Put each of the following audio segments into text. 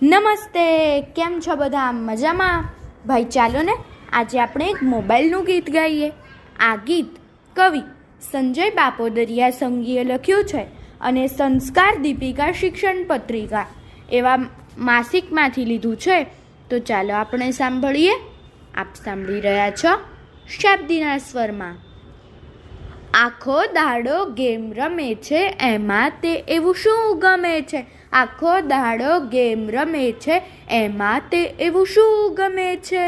નમસ્તે, કેમ છો બધા? મજામાં? ભાઈ ચાલો ને આજે આપણે એક મોબાઈલનું ગીત ગાઈએ. આ ગીત કવિ સંજય બાપોદરિયા સંઘીએ લખ્યું છે અને સંસ્કાર દીપિકા શિક્ષણ પત્રિકા એવા માસિકમાંથી લીધું છે. તો ચાલો આપણે સાંભળીએ. આપ સાંભળી રહ્યા છો શાબ્દીના સ્વરમાં. આખો દાડો ગેમ રમે છે, એમાં તે એવું શું ગમે છે? આખો દાડો ગેમ રમે છે, એમાં તે એવું શું ગમે છે?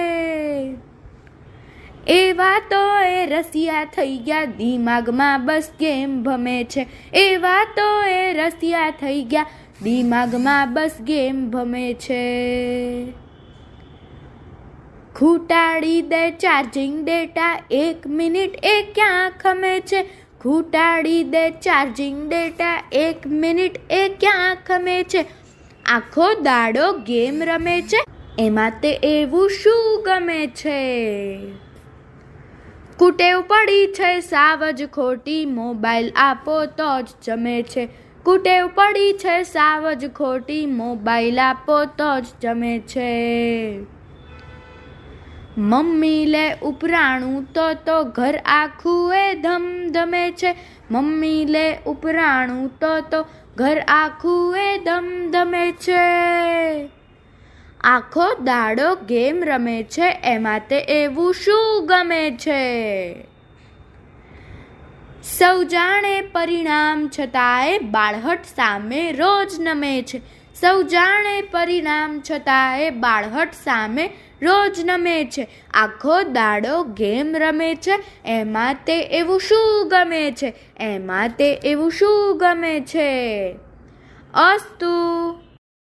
એવા તો એ રસિયા થઈ ગયા, દિમાગમાં બસ ગેમ ભમે છે. એવા તો એ રસિયા થઈ ગયા, દિમાગમાં બસ ગેમ ભમે છે. ખૂટાડી દે ચાર્જિંગ ડેટા, 1 મિનિટ એ ક્યાં ખમે છે? ખૂટાડી દે ચાર્જિંગ ડેટા, 1 મિનિટ એ ક્યાં ખમે છે? આખો દાડો ગેમ રમે છે, એમાં તે એવું શું ગમે છે? કુટેવ પડી છે સાવ જ ખોટી, મોબાઈલ આપો તો જ જમે છે. કુટેવ પડી છે સાવ જ ખોટી, મોબાઈલ આપો તો જ જમે છે. મમ્મી લે ઉપરાણું તો ઘર આખું એ ધમધમે છે. મમ્મી લે ઉપરાણું તો ઘર આખું એ ધમધમે છે. આખો દાડો ગેમ રમે છે, એમાં તે એવું શું ગમે છે? સૌ જાણે પરિણામ છતાંય બાળહટ સામે રોજ નમે છે. સૌ જાણે પરિણામ છતાંય બાળહટ સામે રોજ નમે છે. આખો દાડો ગેમ રમે છે, એમાં તે એવું શું ગમે છે? એમાં તે એવું શું ગમે છે? અસ્તુ.